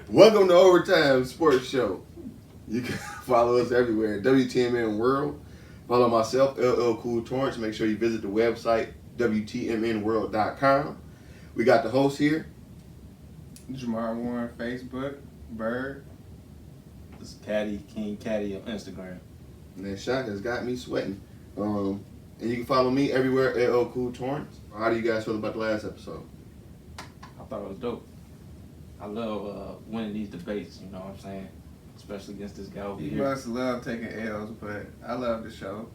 Welcome to Overtime Sports Show. You can follow us everywhere at WTMN World. Follow myself, LL Cool Torrance. Make sure you visit the website, WTMNworld.com. We got the host here. Jamar Warren, Facebook, Bird. This is Caddy, King Caddy on Instagram. And that shot has got me sweating. And you can follow me everywhere, LL Cool Torrance. How do you guys feel about the last episode? I thought it was dope. I love winning these debates, you know what I'm saying? Especially against this guy over You here. must love taking L's, but I love the show.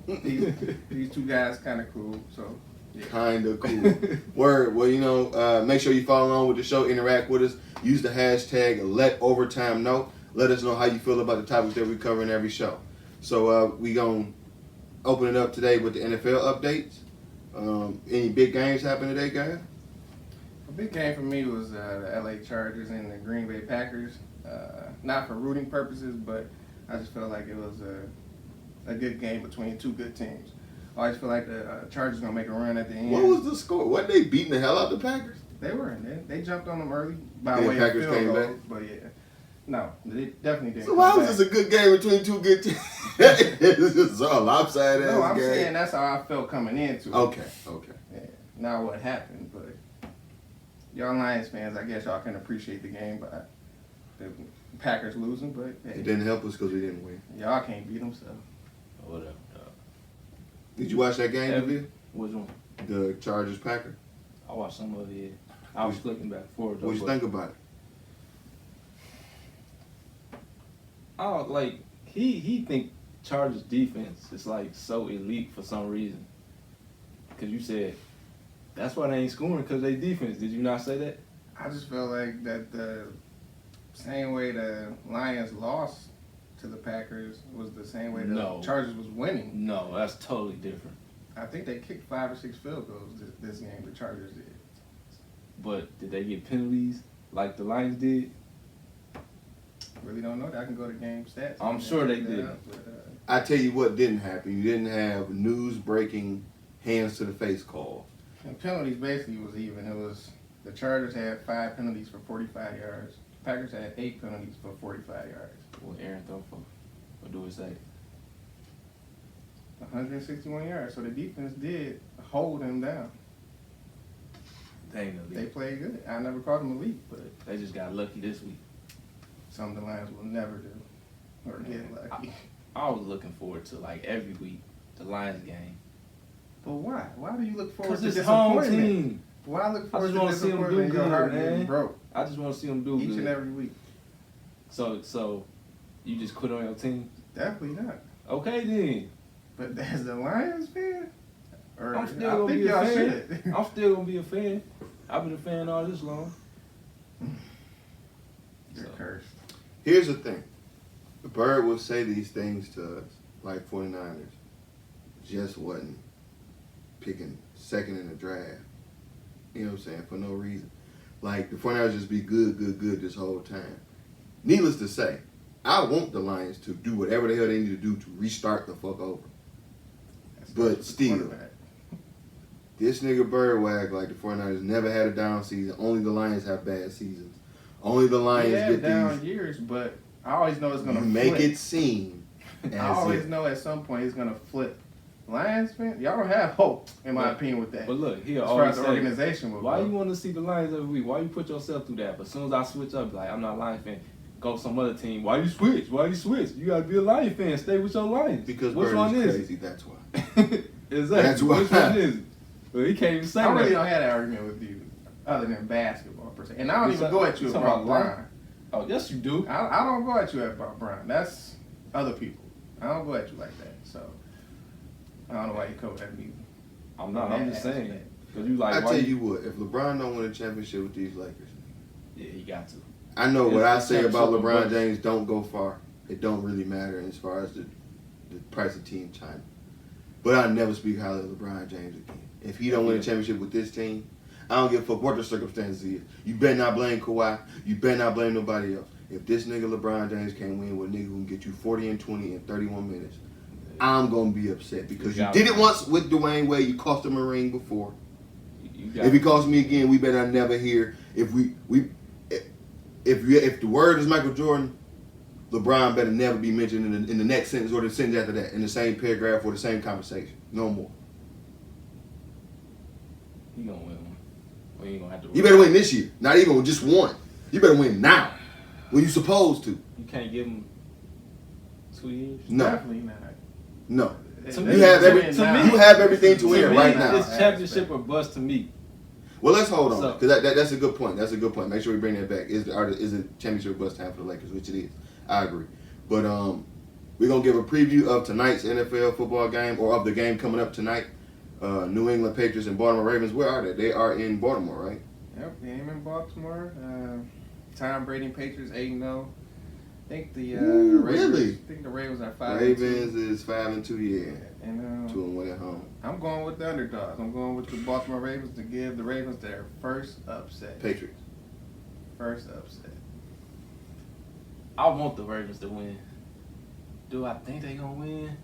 These two guys kind of cool, so yeah. Kind of cool. Word. Well, make sure you follow along with the show, interact with us. Use the hashtag #LetOvertimeKnow. Let us know how you feel about the topics that we cover in every show. So we going to open it up today with the NFL updates. Any big games happen today, guys? A big game for me was the LA Chargers and the Green Bay Packers. Not for rooting purposes, but I just felt like it was a good game between two good teams. I always feel like the Chargers going to make a run at the end. What was the score? Wasn't they beating the hell out of the Packers? They were. They jumped on them early by Yeah, way Packers of came field back. goals, but yeah. No, they definitely didn't. So why come was back. this a good game between two good teams? It's just a lopsided No, ass I'm game. saying that's how I felt coming into it. Okay. Yeah, not what happened, but y'all Lions fans, I guess y'all can appreciate the game by the Packers losing, but hey, It didn't help us because we didn't win. y'all can't beat them, so. Whatever. Did you watch that game, David? Which one? The Chargers Packers. I watched some of it. I was flicking back and forth. What you think about it? Oh, like he think Chargers defense is like so elite for some reason. Cause you said that's why they ain't scoring because they defense. Did you not say that? I just felt like that the same way the Lions lost to the Packers was the same way the No. Chargers was winning. No, that's totally different. I think they kicked 5 or 6 field goals this game, the Chargers did. But did they get penalties like the Lions did? Really don't know that. I can go to game stats. I'm and sure they check that did. out, but, I tell you what didn't happen. You didn't have news breaking hands to the face call. and penalties basically was even. It was the Chargers had 5 penalties for 45 yards. The Packers had 8 penalties for 45 yards. What Aaron throw for? What do it say? 161 yards. So the defense did hold them down. They ain't They elite. played good. I never called them elite, but They just got lucky this week. some of the Lions will never do or get lucky. I was looking forward to like every week the Lions game. But why? Why do you look forward Because to it's home disappointment? team. Why look I forward just to wanna see 'em do disappointment? Your good, heart man. getting broke I just want to see them do each good. and every week. So you just quit on your team? Definitely not. Okay then. But as the Lions fan, or I'm still I gonna think be a y'all fan. should. I'm still gonna be a fan. I've been a fan all this long. You're So. cursed. Here's the thing. The Bird will say these things to us, like 49ers. Just wasn't picking second in the draft. You know what I'm saying? For no reason. Like, the 49ers just be good this whole time. Needless to say, I want the Lions to do whatever the hell they need to do to restart the fuck over. But the still. quarterback. This nigga Birdwag, like the 49ers, never had a down season. Only the Lions have bad seasons. Only the Lions He had get down these. years, but I always know it's You gonna make flip. it seem as I always if. know at some point it's gonna flip. Lions fan, y'all don't have hope, in my But- opinion, with that. But look, he'll as far always as the say, organization will why go. you want to see the Lions every week? Why you put yourself through that? But as soon as I switch up, like I'm not a Lions fan, go some other team. Why you switch? Why you switch? You gotta be a Lions fan. Stay with your Lions. Because which Bird one is is crazy, that's why. it? Exactly. That's why. Which one is it? Well, he can't even say I really that. don't have that argument with you, other than basketball per se. And I don't You even talk- go at you you about talking about Brian. Oh, yes, you do. I don't go at you about Brian. That's other people. I don't go at you like that. So I don't know why you come at me. I'm not. I'm just saying. That. Cause you like. I why tell you what, if LeBron don't win a championship with these Lakers, Yeah, he got to. I know what I It's say about championship LeBron with James don't go far. It don't really matter as far as the price of team China. But I'll never speak highly of LeBron James again. If he don't win a championship with this team, I don't give a fuck what the circumstances is. You better not blame Kawhi. You better not blame nobody else. If this nigga LeBron James can't win with a nigga who can get you 40 and 20 in 31 minutes, I'm going to be upset because you did it once with Dwayne Wade. You cost him a ring before. If he calls me again, we better never hear. If we if the word is Michael Jordan, LeBron better never be mentioned in the next sentence or the sentence after that, in the same paragraph or the same conversation. No more. He gonna win one. We ain't gonna have to. You better win this year. Not even with just one. You better win now. When you supposed to. You can't give him 2 years. No. Definitely not. No. To You me, have you have everything to win To me, right now. it's championship or bust to me. Well, let's hold on, So- because that's a good point. That's a good point. Make sure we bring that back. Is the championship bust time for the Lakers, which it is. I agree. But we're gonna give a preview of tonight's NFL football game, or of the game coming up tonight. New England Patriots and Baltimore Ravens. Where are they? They are in Baltimore, right? Yep, game in Baltimore. Tom Brady and Patriots 8-0. I think the Ravens. Really? I think the Ravens are 5-2. Ravens is 5-2, yeah. And 2-1 at home. I'm going with the underdogs. I'm going with the Baltimore Ravens to give the Ravens their first upset. Patriots. First upset. I want the Ravens to win. Do I think they gonna win?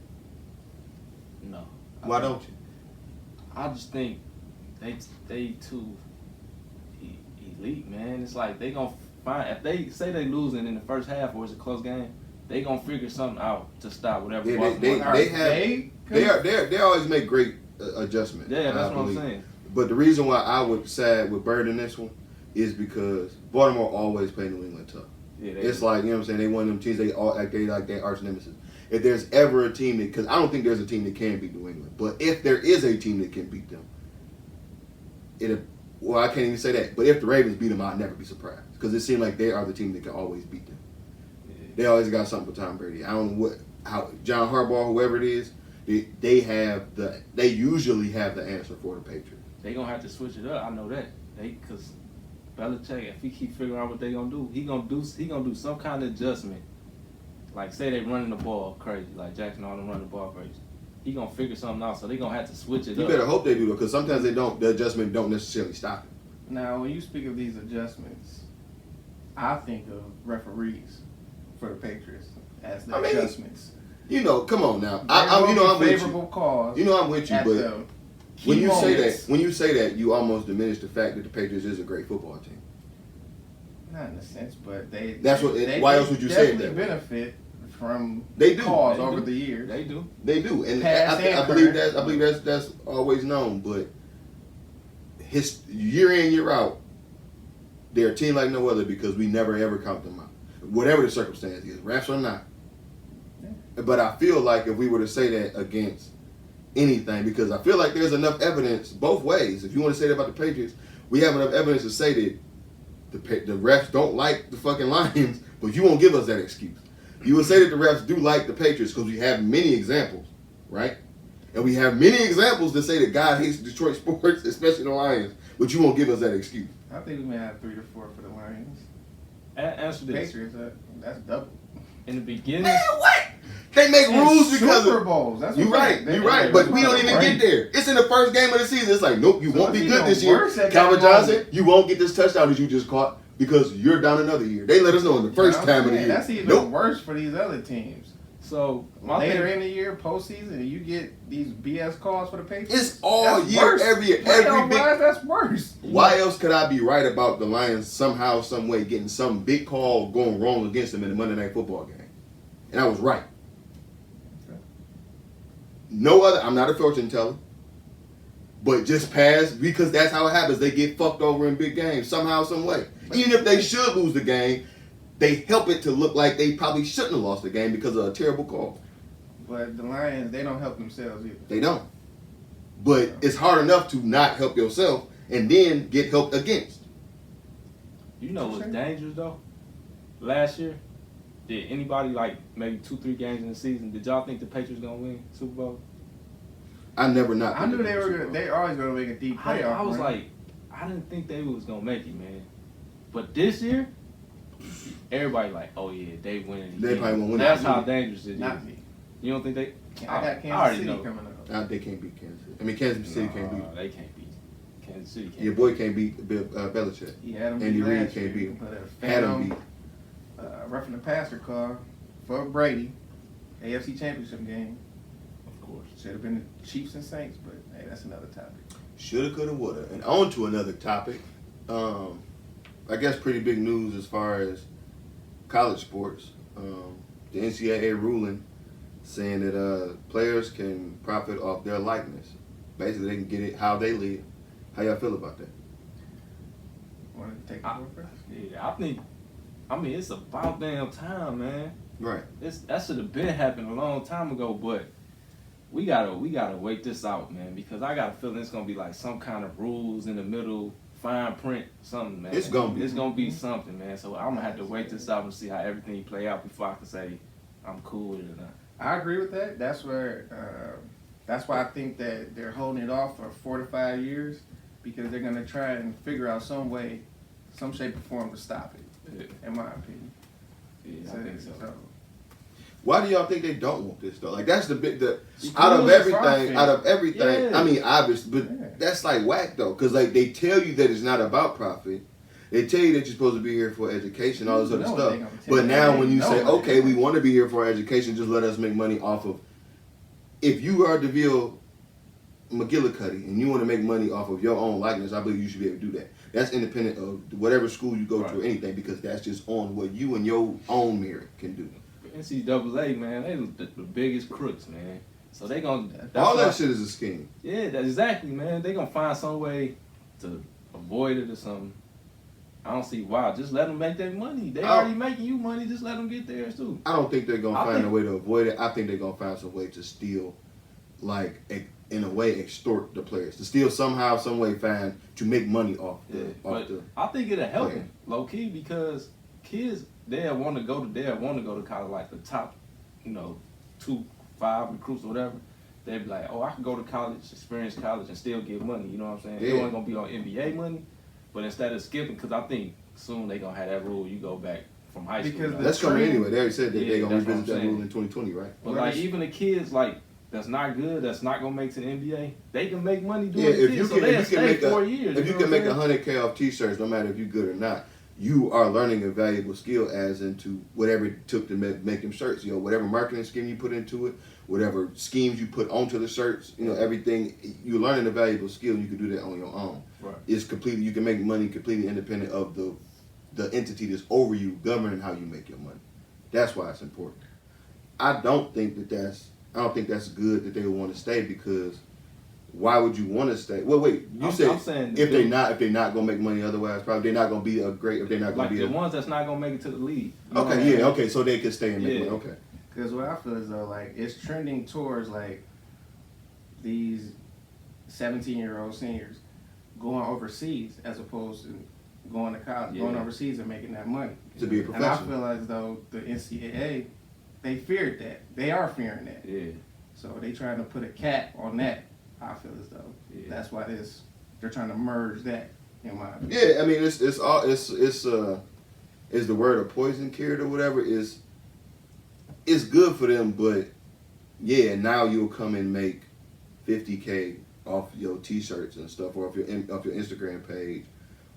No. Why don't you? I just think they too elite, man. It's like they gonna find, if they say they losing in the first half or it's a close game, they gonna figure something out to stop whatever. Yeah, they always make great adjustments. Yeah, that's I what I'm believe. saying. But the reason why I would side with Bird in this one is because Baltimore always play New England tough. Yeah, It's like, you know what I'm saying, they one of them teams, they like their arch nemesis. If there's ever a team that, because I don't think there's a team that can beat New England, but if there is a team that can beat them, well, I can't even say that, but if the Ravens beat them, I'd never be surprised, because it seems like they are the team that can always beat them. Yeah. They always got something for Tom Brady. I don't know how John Harbaugh, whoever it is, they usually have the answer for the Patriots. They gonna have to switch it up. I know that. Because Belichick, if he keep figuring out what they gonna do, he gonna do some kind of adjustment. Like say they running the ball crazy, like Jackson all them running the ball crazy. He gonna figure something out, so they gonna have to switch it You up. better hope they do, though, because sometimes they don't. The adjustment don't necessarily stop it. Now, when you speak of these adjustments, I think of referees for the Patriots as the adjustments. You know, come on now. I'm with favorable you. calls. You know I'm with you, at but the key when you moments. say that, you almost diminish the fact that the Patriots is a great football team. Not in a sense, but they. That's what. They Why else would you say it definitely that way? benefit from They do. calls They over do. the years. They do. They do, and Pass I and believe current. that's always known. But his year in, year out, they're a team like no other because we never ever count them out, whatever the circumstance is, refs or not. Yeah. But I feel like if we were to say that against anything, because I feel like there's enough evidence both ways. If you want to say that about the Patriots, we have enough evidence to say that the refs don't like the fucking Lions, but you won't give us that excuse. You will say that the refs do like the Patriots because we have many examples, right? And we have many examples that say that God hates Detroit sports, especially the Lions, but you won't give us that excuse. I think we may have 3 or 4 for the Lions. Answer this. Patriots, that's double. In the beginning, Man, what? They make rules because Super of... Bowls. That's You're what right, they- you're right, but we don't even Right. get there. It's in the first game of the season. It's like, nope, you So won't be it's good even this year. worse at Calvin that Johnson, moment. you won't get this touchdown that you just caught because you're down another year. They let us know in the first I'm time of the saying, year. That's even Nope. worse for these other teams. so my Later thing, in the year, postseason, and you get these BS calls for the Patriots. It's all That's year, worse. every big... Playoff-wise, that's worse. Why else could I be right about the Lions somehow, some way, getting some big call going wrong against them in the Monday Night Football game? And I was right. Okay. No other, I'm not a fortune teller, but just pass, because that's how it happens. They get fucked over in big games somehow, some way. Even if they should lose the game, they help it to look like they probably shouldn't have lost the game because of a terrible call. But the Lions, they don't help themselves either. They don't. But it's hard enough to not help yourself and then get helped against. you know what's dangerous though? Last year, did anybody like maybe 2-3 games in the season? Did y'all think the Patriots gonna win Super Bowl? I never not. I knew they were gonna. They always gonna make a deep playoff. I was run. like, I didn't think they was gonna make it, man. But this year, everybody like, oh yeah, they winning. They probably won't win. That's Not how me. dangerous it is. not me. You don't think they? I got I Kansas already City know. coming up. They can't beat Kansas City. I mean, Kansas City can't beat. They can't beat. Kansas City can't. Your boy can't beat Belichick. He had him Andy beat Reid last can't year, beat him. but a Had him phantom, beat. roughing the passer call for Brady, AFC Championship game. Of course. Should have been the Chiefs and Saints, but hey, that's another topic. Shoulda, coulda, woulda. And on to another topic. I guess, pretty big news as far as college sports. The NCAA ruling saying that players can profit off their likeness. Basically, they can get it how they live. How y'all feel about that? Want to take the floor first? Yeah, I mean, it's about damn time, man. Right. That should have been happening a long time ago, but we gotta wait this out, man, because I got a feeling it's gonna be like some kind of rules in the middle, fine print, something, man. It's gonna be something, man. So I'm gonna have to wait this out and see how everything play out before I can say I'm cool with it or not. I agree with that. That's why I think that they're holding it off for 4 to 5 years, because they're gonna try and figure out some way, some shape or form to stop it. Yeah. In my opinion. Yeah, I think so. Why do y'all think they don't want this though? Like that's the Schools out of are everything. Yeah. I mean, obviously, but that's like whack though, because like they tell you that it's not about profit. They tell you that you're supposed to be here for education, all this other No, stuff. they gonna tell But you now that. when you No, say, they okay, don't. we want to be here for education, just let us make money off of. If you are DeVille McGillicuddy and you want to make money off of your own likeness, I believe you should be able to do that. That's independent of whatever school you go to or anything, because that's just on what you and your own merit can do. NCAA, man, they the biggest crooks, man. So they gonna All that shit is a scheme. Yeah, that's exactly, man. They gonna find some way to avoid it or something. I don't see why. Just let them make their money. They already making you money. Just let them get theirs too. I don't think they're gonna find a way to avoid it. I think they're gonna find some way to steal, like in a way, extort the players. To steal somehow, some way, find to make money off the. I think it'll help them low key, because kids they'll want to go to college, like the top, 2-5 recruits or whatever. They'd be like, oh, I can go to college, experience college, and still get money. You know what I'm saying? Yeah. They ain't gonna be on NBA money, but instead of skipping, because I think soon they gonna have that rule. You go back from high school. Because That's coming anyway. They already said that they're gonna that's what revisit I'm that rule saying. in 2020, right? But like even the kids that's not good, that's not gonna make to the NBA, they can make money doing Yeah, it. if you So can, they'll if you can stay make 4 years. if you can make $100K off T-shirts, no matter if you're good or not, you are learning a valuable skill as into whatever it took to make them shirts. Whatever marketing scheme you put into it, whatever schemes you put onto the shirts, everything. You're learning a valuable skill. You can do that on your own. Right. It's completely. You can make money completely independent of the entity that's over you, governing how you make your money. That's why it's important. I don't think that's good that they would want to stay, because why would you want to stay? Well, wait. I'm saying if they're not gonna make money otherwise, probably they're not gonna be a great. If they're not gonna like be the ones that's not gonna make it to the league. You know what okay, I'm saying? okay, so they could stay and make money. Okay. Because what I feel is though, like it's trending towards like these 17-year-old seniors going overseas as opposed to going to college, going overseas and making that money. To be a And I professional. feel as though the NCAA, they feared that. They are fearing that. Yeah. So they trying to put a cap on that. I feel as though that's why they're trying to merge that in my opinion. Yeah, I mean it's the word of poison carrot or whatever is. It's good for them, but yeah, now you'll come and make $50K off your T-shirts and stuff, or off your Instagram page,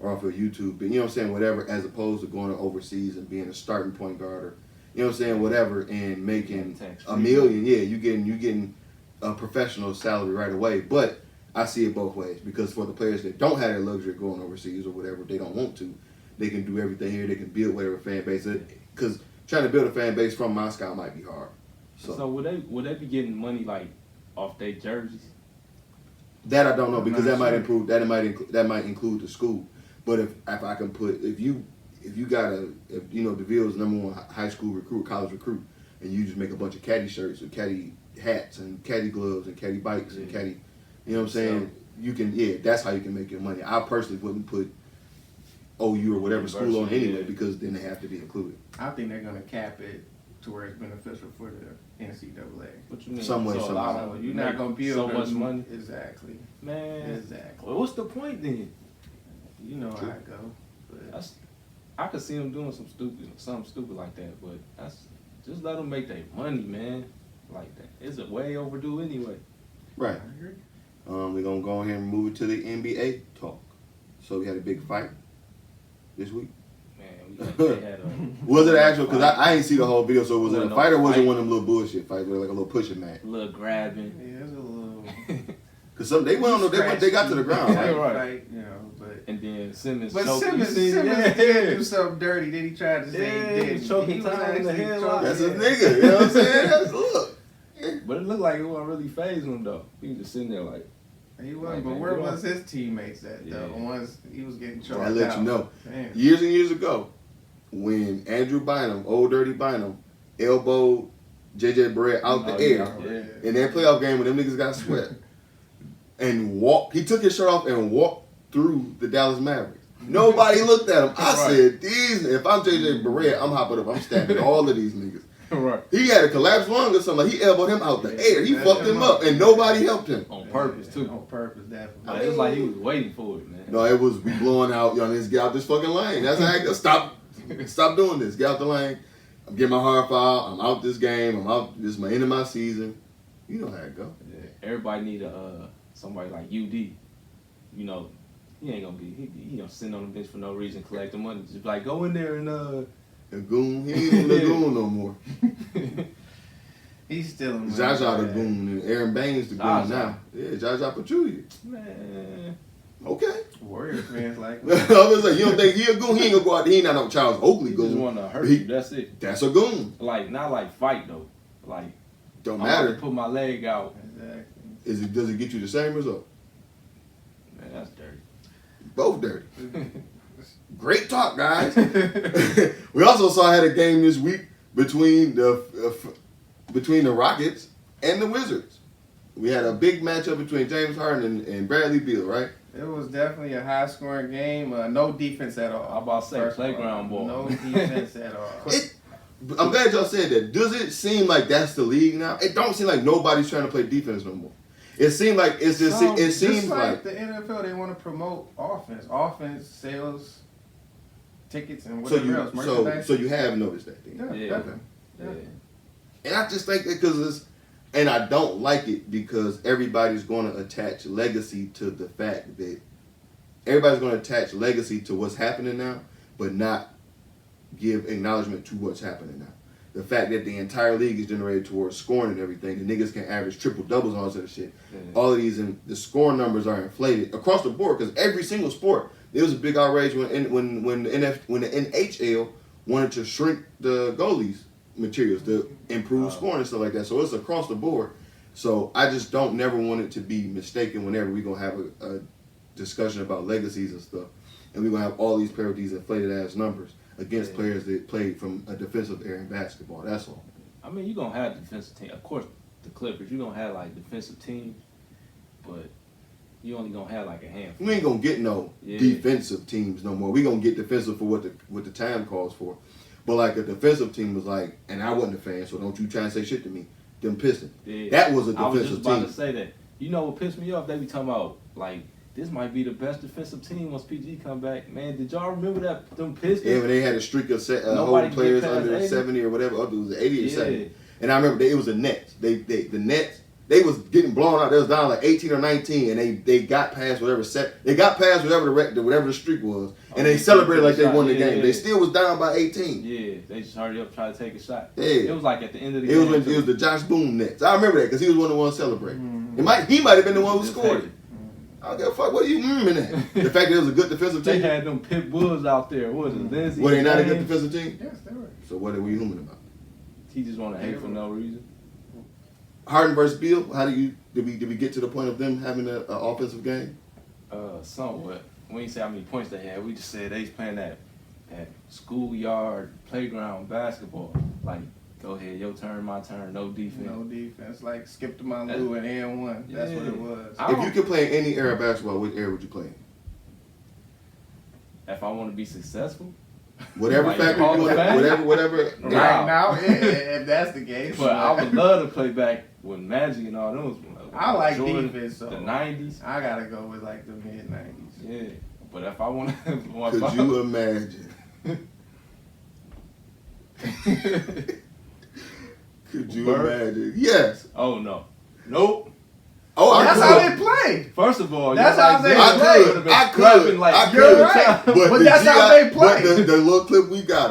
or off your YouTube. But you know what I'm saying, whatever, as opposed to going overseas and being a starting point guard, or you know what I'm saying, whatever, and making $1 million. Yeah, you getting a professional salary right away. But I see it both ways, because for the players that don't have that luxury of going overseas or whatever, if they don't want to, they can do everything here. They can build whatever fan base. Because trying to build a fan base from Moscow might be hard. So would they be getting money like off their jerseys? That I don't know, because that might include the school. But if I can put if DeVille's #1 high school recruit, college recruit, and you just make a bunch of caddy shirts and caddy hats and caddy gloves and caddy bikes and caddy, you know what I'm saying? You can that's how you can make your money. I personally wouldn't put OU or whatever school on anyway, because then they have to be included. I think they're gonna cap it to where it's beneficial for the NCAA. What you mean? Some way, somehow. So you're not gonna build so much money. Exactly. Man. Exactly. Well, what's the point then? You know how it go. But I could see them doing something stupid like that, but just let them make their money, man. Like that. It's way overdue anyway. Right. I agree. We're gonna go ahead and move it to the NBA talk. So we had a big fight this week. Man, they had a Was it actual? Because I ain't see the whole video. So was it a No fight or was it fight. one of them little bullshit fights, where like a little pushing match? little grabbing. Yeah, it's a little. Because they went on. They got to the ground. Right. Right? Right. But And then Simmons But choked. Simmons Yeah. did do something dirty. Then he tried to say he didn't. choking He was time in the actually headlock. choking. That's his nigga. You know what I'm saying? That's look. But it looked like it wasn't really phasing him though. He was just sitting there like, He wasn't, Like, but man, where get was his teammates at though? Yeah. Once he was getting choked Well, I let out. you know. Damn. Years and years ago, when Andrew Bynum, old dirty Bynum, elbowed JJ Barrett out the air yeah. in that playoff game when them niggas got swept, and he took his shirt off and walked through the Dallas Mavericks. Nobody looked at him. I Right. said, if I'm JJ Barrett, I'm hopping up. I'm stabbing all of these niggas. right. He had a collapsed lung or something. Like he elbowed him out the air. He That's fucked him up, and nobody helped him. On purpose too. On purpose, definitely. Like, it was like he was waiting for it, man. No, it was we blowing out. Y'all niggas get out this fucking lane. That's how I go. Stop doing this. Get out the lane. I'm getting my heart foul. I'm out this game. I'm out. This is my end of my season. You know how it go. Yeah. Everybody need somebody like UD. You know, he ain't gonna be he gonna sit on the bench for no reason, collect the money. Just like go in there and The goon. He ain't even the goon no more. He's still in Jaja the goon and Aaron Baines the goon Jaja. now. Yeah, Jaja Pachulia. man. Okay. Warriors fans like I was like, you don't think he a goon? He ain't gonna go out there. He not no Charles Oakley He just goon. wanna hurt He- you. That's it. That's a goon. Like not like fight though. Like Don't I'm about to matter. put my leg out. Exactly. Does it get you the same result? Man, that's dirty. Both dirty. Great talk, guys. We also saw I had a game this week between the Rockets and the Wizards. We had a big matchup between James Harden and Bradley Beal, right? It was definitely a high scoring game. No defense at all. I'm about to say First of all, playground ball. No defense at all. I'm glad y'all said that. Does it seem like that's the league now? It don't seem like nobody's trying to play defense no more. It seemed like it's just. It seems Just like the NFL, they want to promote offense. Offense, sales, tickets, and whatever else. Merchandise. so you have noticed that. Then. Yeah, Yeah. definitely. Yeah. And I just think that and I don't like it because everybody's going to attach legacy to the fact that everybody's going to attach legacy to what's happening now, but not give acknowledgement to what's happening now. The fact that the entire league is generated towards scoring and everything, the niggas can average triple doubles, all this other shit. Yeah. All of these, and the scoring numbers are inflated across the board because every single sport. There was a big outrage when the NHL wanted to shrink the goalies materials to improve scoring and stuff like that. So it's across the board. So I just don't never want it to be mistaken whenever we're going to have a discussion about legacies and stuff. And we're going to have all these players with these inflated ass numbers against players that played from a defensive area in basketball. That's all. I mean, you're going to have defensive teams. Of course, the Clippers, you're going to have, like, defensive teams, but you only going to have, like, a handful. We ain't going to get no Yeah. defensive teams no more. We're going to get defensive for what the time calls for. But, like, a defensive team was like, and I wasn't a fan, so don't you try and say shit to me, them Pistons. Yeah. That was a I was just defensive about team. to say that. You know what pissed me off? They be talking about, like, this might be the best defensive team once PG come back. Man, did y'all remember that them Pistons? Yeah, when they had a streak of Nobody holding could players get past under 80. 70 or whatever. It was 80 or Yeah. 70. And I remember it was the Nets. The Nets, they was getting blown out. They was down like 18 or 19, and they got past whatever whatever the streak was, and they celebrated like they won the game. Yeah. They still was down by 18. Yeah, they just hurried up, try to take a shot. Yeah. It was like at the end of the It game. was the Josh Boone Nets. I remember that because he was one of the ones celebrating. He might have been the one who Just scored had it. I don't give a fuck. What are you in that? The fact that it was a good defensive They team. had them pit bulls out there. What was it? Lindsey? Were they not a good James? defensive team? Yes, they were. So what are we human about? He just want to hate for no reason. Harden versus Beal. Did we get to the point of them having an offensive game? Somewhat. We didn't say how many points they had. We just said they was playing that schoolyard playground basketball. Like, go ahead, your turn, my turn, no defense. No defense. Like skip to my Lou and and one. That's what it was. If you could play in any era of basketball, what era would you play in? If I want to be successful, Whatever Like factor Hall you of want, Fame? whatever. Wow. Right now, yeah, if that's the case. but I would love to play back with Magic and all those. I like Jordan, defense, so the '90s. I gotta go with like the mid '90s. Yeah, but if I want to, Could you imagine? Could you Bird? imagine? Yes. Oh no, nope. Oh, That's I how could. they play. play. First of all, That's you're how like they this. I play. could, Been I scrapping could. like You're every right. time. But the that's how they play. But the little clip we got,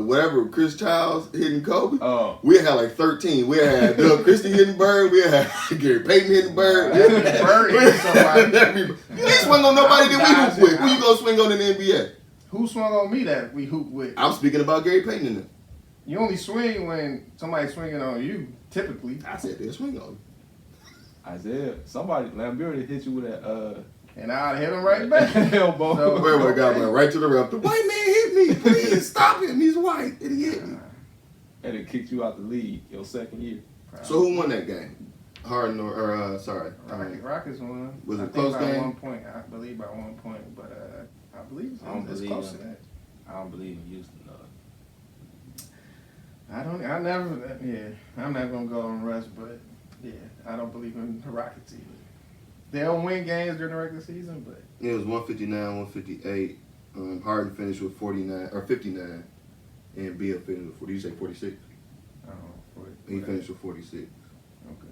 whatever, Chris Childs hitting Kobe, Oh. we had like 13. We had Doug Christie hitting Bird. We had Gary Payton hitting Bird. Bird hitting somebody. You ain't swing on nobody that we hoop with. Who you gonna swing on in the NBA? Who swung on me that we hoop with? I'm speaking about Gary Payton in them. You only swing when somebody's swinging on you, typically. I said they'll swing on you. Isaiah, somebody, Lamberti hit you with that, And I'd hit him right back. elbow. So- Where guy went right to the ref. The white man hit me. Please stop him. He's white. And he hit me. And it kicked you out the league your second year. So who won that game? Harden Rockets won. Was it I a think close by game? 1 point. I believe by 1 point, but I believe I don't it's believe close him. to that. I don't believe in Houston. I'm not gonna go on Russ, but yeah, I don't believe in the Rockets either. They'll win games during the regular season, but it was 159, 158. Harden finished with 49 or 59, and Beal finished with 40. You say 46? I don't know. He finished with 46. Okay.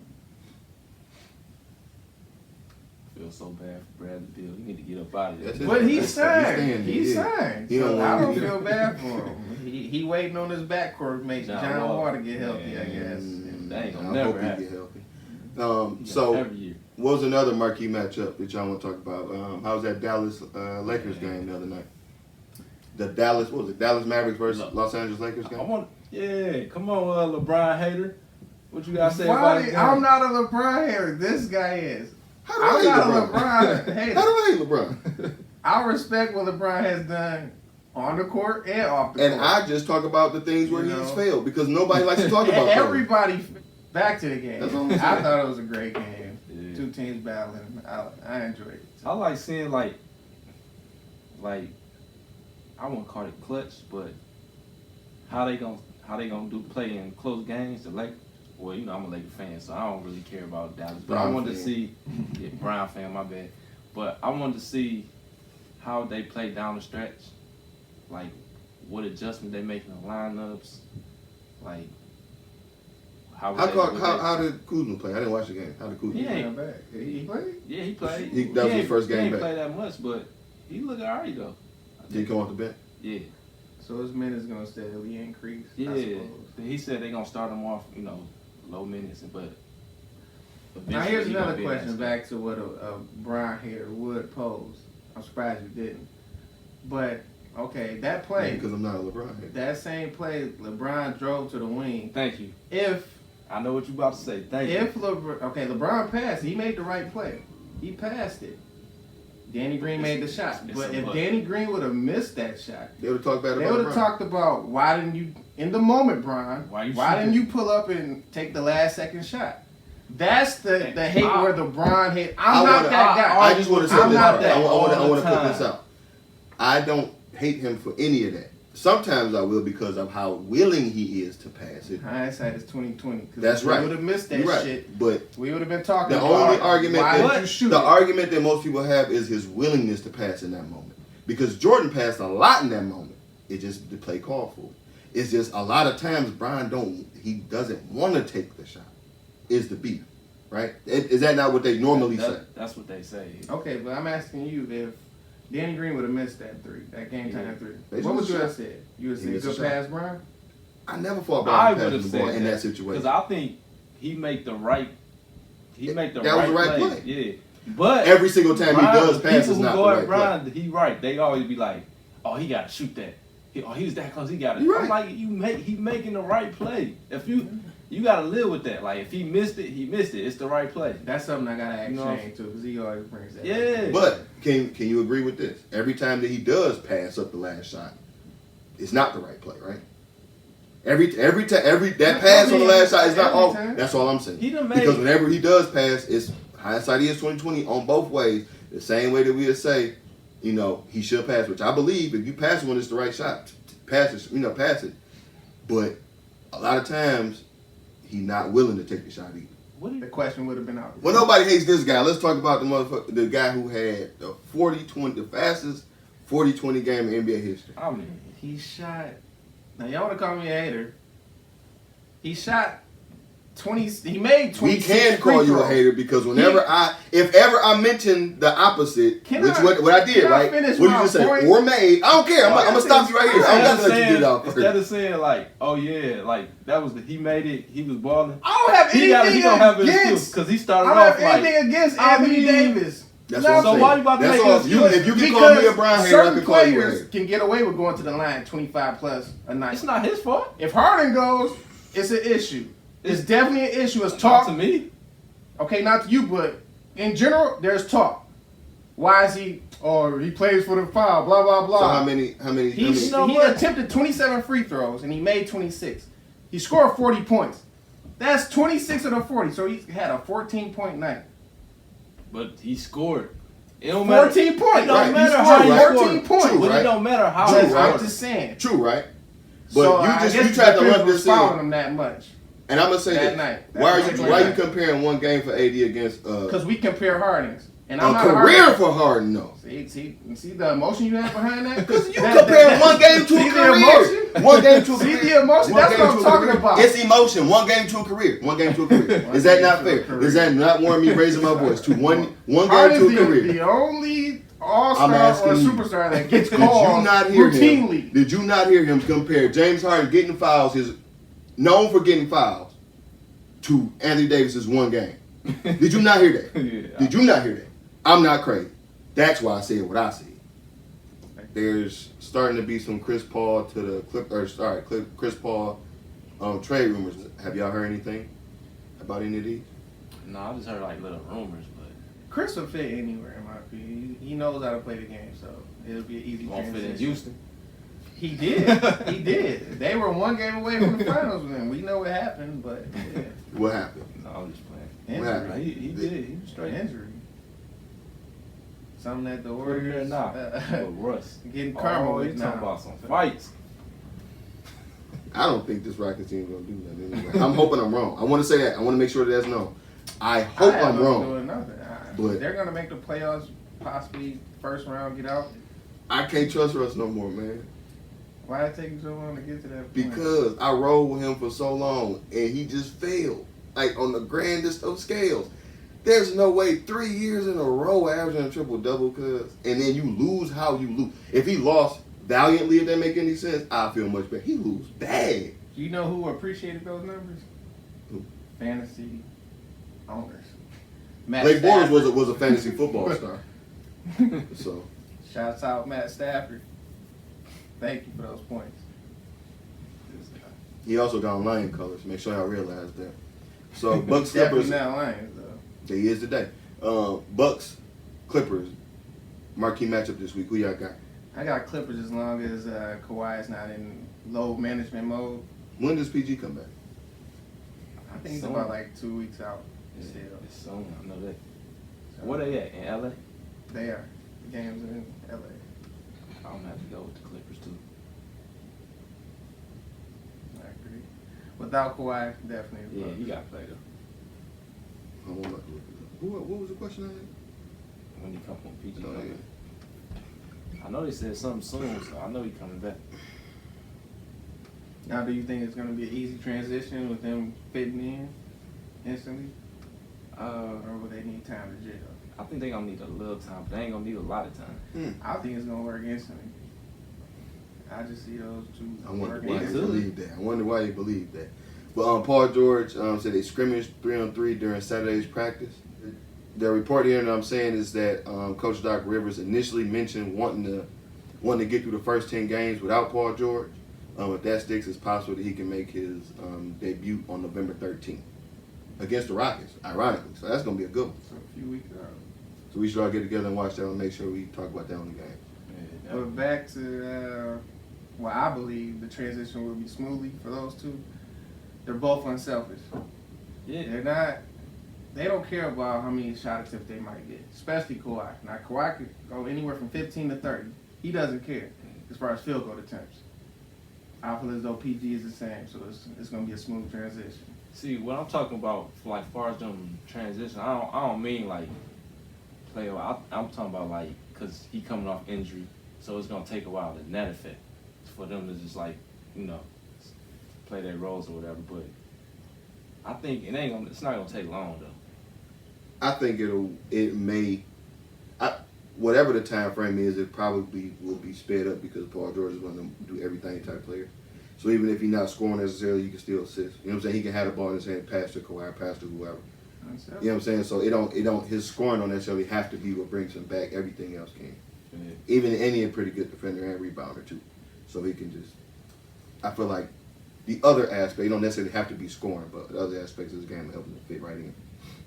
I feel so bad for Bradley Beal. You need to get up out of there. That's it. But he That's- signed. he's He staying. signed. He don't So want I to don't be- feel bad for him. He waiting on his backcourt make John Wall to get healthy, I guess. That ain't gonna I never hope he happen. get healthy. He got So every year. what was another marquee matchup that y'all want to talk about? How was that Dallas Lakers game the other night? The Dallas, what was it? Dallas Mavericks versus Los Angeles Lakers game? Come on, LeBron hater. What you gotta say about Why? it? I'm not a LeBron hater. This guy is. How do I'm I not hate a LeBron? LeBron hater. How do I hate LeBron? I respect what LeBron has done on the court and off the court. And I just talk about the things where You he's know? failed because nobody likes to talk about that. Everybody back to the game. That's what I'm I saying. thought it was a great game. Yeah. Two teams battling. I enjoyed it. I like seeing like I won't call it clutch, but how they gonna do play in close games. The Lakers. Well, you know I'm a Lakers fan, so I don't really care about Dallas. But I Brown wanted to fan. see, Brown fan, my bad. But I wanted to see how they play down the stretch, like what adjustment they make in the lineups, like how did Kuzma play? I didn't watch the game. How did Kuzma He play? ain't- Back. He played. Yeah, he played. That was his first game He ain't back. play that much, but he look alright though. Did he come off the bench? Yeah, So his minutes gonna steadily increase. I yeah. suppose. He said they gonna start him off, low minutes, but Now here's eventually he gonna another be an question asset. back to what a Brian hater would pose. I'm surprised you didn't. But okay, that play, Because I'm not a LeBron hater. that same play, LeBron drove to the wing. Thank you. If I know what you about to say. Thank you. LeBron passed, he made the right play. He passed it. Danny Green made the shot. it's But a if but. Danny Green would have missed that shot, They would have talked bad they about would have LeBron. talked about why didn't you in the moment, Brian? Why you didn't shooting? you pull up and take the last second shot? That's the hate I- where the Brian hate. I I'm not wanna- that guy. I just want to say I'm this. not I that. all want the to put this time. out. I don't hate him for any of that. Sometimes I will because of how willing he is to pass it. Hindsight is 2020. That's right. We would have missed that You're right. shit. But We would have been talking. the about only argument why that did you shoot the it? argument that most people have is his willingness to pass in that moment. Because Jordan passed a lot in that moment. It just the play called for. It's just a lot of times Brian doesn't want to take the shot. Is the beef, right? Is that not what they normally say? That's what they say. Okay, but I'm asking you if Danny Green would have missed that three, that game time three. They What would missed you a have shot. said? You would He say missed a good shot. pass, Brian? I never fought I Brian would have passing the ball said in that because situation. I think he make the right. He make the That was right, the right play. Yeah, but Every single time Brian, he does the pass, people it's who not go the at right Brian, play. he right. They always be like, "Oh, he got to shoot that. He was that close. He got it." You're I'm right. like, he making the right play. If you got to live with that. Like if he missed it, he missed it. It's the right play. That's something I gotta ask You know, Shane too, because he always brings that. Yeah. But can you agree with this? Every time that he does pass up the last shot, it's not the right play, right? Every that pass on the last shot is not Every all. time. That's all I'm saying. He done made- Because whenever he does pass, it's hindsight is 2020 on both ways. The same way that we would say, he should pass, which I believe if you pass when it's the right shot, pass it, pass it. But a lot of times he's not willing to take the shot either. The question would have been out. Well, nobody hates this guy. Let's talk about the guy who had the fastest 40-20 game in NBA history. I mean, He shot. Now y'all want to call me a hater? He shot He made 26 We can call free you a throws. hater because if ever I mention the opposite, what I did, right? What did you just say? Point? Or made. I don't care. I'm gonna stop you right here. I'm not gonna let you get it out first. Instead of saying like, oh yeah, like that was he made it. He was balling. I don't have anything He don't have an excuse against. because he started I don't off have like. anything against Anthony Davis. That's what I'm So saying. why you about to That's make all. an You, excuse? if you can call me a Brian hater, I certain can call you a players hater. can get away with going to the line 25 plus a night. It's not his fault. If Harden goes, it's an issue. It's definitely an issue. It's Talk talk. to me. Okay, not to you, but in general, there's talk. Why is he? Or he plays for the foul. Blah blah blah. So how many? He what? attempted 27 free throws and he made 26. He scored 40 points. That's 26 of the 40. So he had a 14-point night. But he scored. It don't matter. 14 points. It don't Right. matter He how scored, he right? scored. 14 points. True, But right? it don't matter how True, he I'm right? scored. just saying. True, right? But So you I guess tried to the lump defense was this in. fouling him that much. And I'm gonna say That that. night. Why That are you night. comparing one game for AD against Because we compare Hardings. And a I'm not career Harden. for Harden? No. See the emotion you have behind that? Because you compare one game to a See the career. emotion? One game to a See career. the emotion? One That's game what I'm to a talking career. about. It's emotion. One game to a career. One game to a career. Is that not fair? Is that not warrant me raising my voice to one game Harden's to a career? the only I'm all-star asking or you. superstar that gets Did you called not hear routinely. him? Did you not hear him compare James Harden getting fouls, his known for getting fouls, to Anthony Davis's one game? Did you not hear that? Yeah. Did you not hear that? I'm not crazy. That's why I said what I said. There's starting to be some Chris Paul Chris Paul trade rumors. Have y'all heard anything about any of these? No, I just heard like little rumors, but Chris will fit anywhere, in my opinion. He knows how to play the game, so it'll be an easy won't fit in transition. Houston. He did. He did. They were one game away from the finals with him. We know what happened, but yeah. What happened? No, I'm just playing. What Injury. happened? He did. He was straight. Injury. Something that the Put him Warriors there now. With Russ. getting karma Oh, with you talking now. about some fights. I don't think this Rockets team is gonna do nothing anyway. I'm hoping I'm wrong. I want to say that. I want to make sure that that's known. I hope have I'm them wrong. doing nothing. But- They're gonna make the playoffs, possibly first round, get out. I can't trust Russ no more, man. Why it take you so long to get to that point? Because I rode with him for so long and he just failed. Like on the grandest of scales. There's no way 3 years in a row averaging a triple-double, and then you lose how you lose. If he lost valiantly, if that make any sense, I feel much better. He lose bad. Do you know who appreciated those numbers? Who? Fantasy owners. Matt Blake Bortles Stafford. was a fantasy football star. So Shouts out Matt Stafford. Thank you for those points. he also got on lion colors. Make sure y'all realize that. So Bucks Definitely Clippers. not Lions though. He is today. Bucks Clippers. Marquee matchup this week. Who y'all got? I got Clippers as long as Kawhi is not in load management mode. When does PG come back? I think it's Soon. about like 2 weeks out. Yeah, Still. it's soon. I know that. Where they at? In LA? They are. The games in LA. I'm gonna have to go with the Clippers too. I agree. Without Kawhi, definitely. Yeah, he got to play though. What was the question I had? When he come from PG. Oh, yeah. I know they said something soon, so I know he coming back. Now, do you think it's going to be an easy transition with them fitting in instantly? Or will they need time to gel? I think they gonna need a little time, but they ain't gonna need a lot of time. I think it's going to work instantly. I just see those two I wonder working why you instantly. believe that. I wonder why you believe that. But Paul George said they scrimmaged 3-on-3 during Saturday's practice. The report here that I'm saying is that Coach Doc Rivers initially mentioned wanting to get through the first 10 games without Paul George. If that sticks, it's possible that he can make his debut on November 13th against the Rockets, ironically. So that's going to be a good one. So a few weeks out. So we should all get together and watch that and make sure we talk about that on the game. Yeah, But back to what I believe the transition will be smoothly for those two. They're both unselfish. yeah. They don't care about how many shot attempts they might get, especially Kawhi. Now, Kawhi could go anywhere from 15 to 30. He doesn't care as far as field goal attempts. I feel as though PG is the same, so it's going to be a smooth transition. See, what I'm talking about, like, far as them transition, I don't mean like play. I'm talking about like, cause he coming off injury, so it's gonna take a while to net effect for them to just like, play their roles or whatever. But I think it's not gonna take long though. I think whatever the time frame is, it probably will be sped up because Paul George is one of them do everything type player. So even if he's not scoring necessarily, you can still assist. You know what I'm saying? He can have the ball in his hand, pass to Kawhi, pass to whoever. You know what I'm saying? So his scoring don't necessarily have to be what brings him back. Everything else can. Yeah. Even Indian pretty good defender and rebounder too. So he can just. I feel like the other aspect, you don't necessarily have to be scoring, but the other aspects of this game help him fit right in.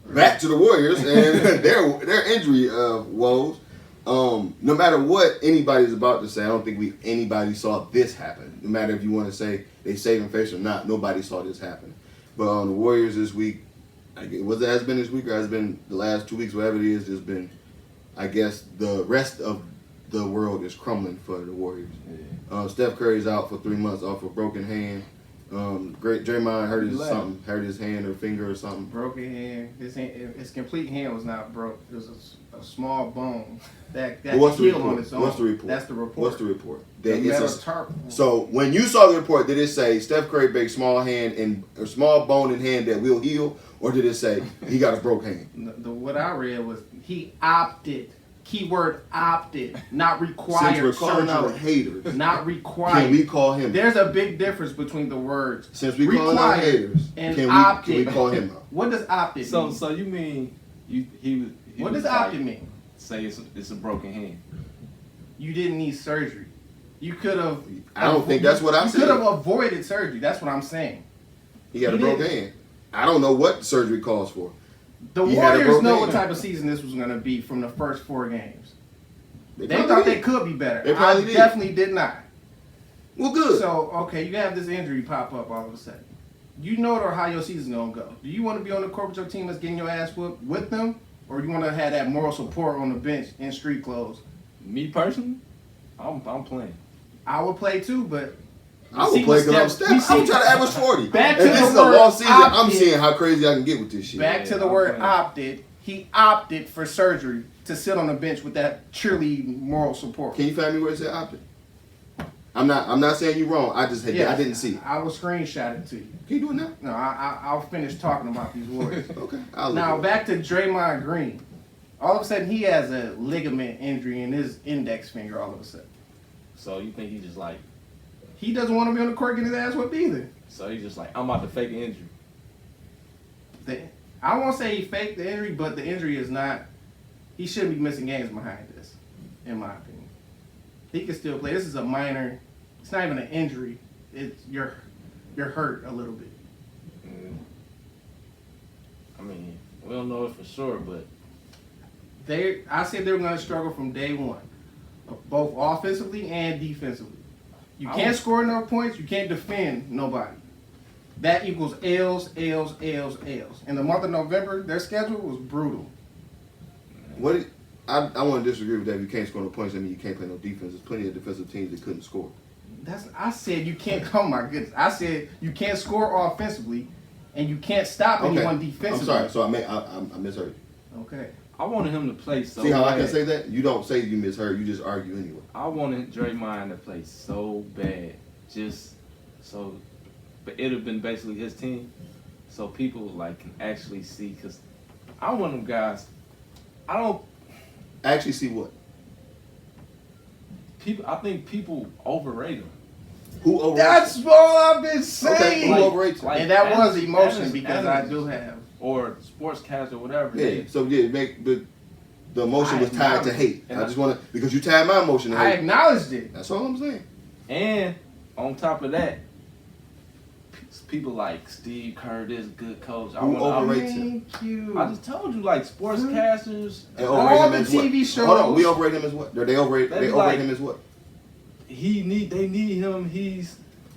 Back to the Warriors and their injury woes. No matter what anybody's about to say, I don't think anybody saw this happen. No matter if you want to say they saving face or not, nobody saw this happen. But on the Warriors this week, whether it has been this week or has been the last 2 weeks, whatever it is, just been, I guess, the rest of the world is crumbling for the Warriors. Yeah. Steph Curry's out for 3 months off a broken hand. Draymond hurt his hand or finger or something. Broken hand. His complete hand was not broke. It was a small bone that healed on its own. What's the report? That's the report. What's the report? So when you saw the report, did it say Steph Curry breaks small bone in hand that will heal, or did it say he got a broke hand? What I read was he opted. Keyword opted, not required. Since we're calling out haters, not required. Can we call him? There's a big difference between the words. Since we calling out haters, and can we call him out? What does opted mean? So you mean he what does opted mean? Say it's a broken hand. You didn't need surgery. You could have. I don't think that's what I said. You could have avoided surgery. That's what I'm saying. He got a broken hand. I don't know what surgery calls for. The Warriors know what type of season this was going to be from the first 4 games. They thought they could be better. I definitely did not. Well, good. So, okay, you have this injury pop up all of a sudden. You know how your season's going to go. Do you want to be on the court with your team that's getting your ass whooped with them? Or do you want to have that moral support on the bench in street clothes? Me personally, I'm playing. I would play too, but... I would play because I'm Steph. I'm trying to average 40. Back to this is a long season. I'm seeing how crazy I can get with this shit. Back to the word opted. He opted for surgery to sit on the bench with that cheerleading moral support. Can you find me where it said opted? I'm not saying you're wrong. I didn't see it. I will screenshot it to you. Can you do it now? No, I'll finish talking about these Warriors. Okay. Now back to Draymond Green. All of a sudden he has a ligament injury in his index finger. All of a sudden. So you think he just like? He doesn't want to be on the court getting his ass whipped either. So he's just like, I'm about to fake an injury. I won't say he faked the injury, but the injury is not. He shouldn't be missing games behind this, in my opinion. He can still play. This is a minor. It's not even an injury. You're hurt a little bit. I mean, we don't know it for sure, but I said they were going to struggle from day one, both offensively and defensively. You can't score no points. You can't defend nobody. That equals L's. In the month of November, their schedule was brutal. I want to disagree with that. If you can't score no points, I mean you can't play no defense. There's plenty of defensive teams that couldn't score. I said you can't. Oh my goodness! I said you can't score offensively, and you can't stop anyone defensively. I'm sorry. So I misheard. Okay. I wanted him to play so See how bad. I can say that? You don't say you misheard. You just argue anyway. I wanted Draymond to play so bad. But it would have been basically his team. So people like can actually see. Because I'm one of them guys. I don't... Actually see what? I think people overrate him. Who overrates That's him? all I've been saying. Okay, who overrates him? And that was emotion because I do have... Or sportscast or whatever. Yeah, the emotion was tied to hate. I just want to, because you tied my emotion to hate. I acknowledged it. That's all I'm saying. And on top of that, people like Steve Kerr, this good coach. Who overrates him? Thank you. I just told you, like sportscasters. All the TV shows. Hold on, we overrate him as what? They overrate him as what? They need him.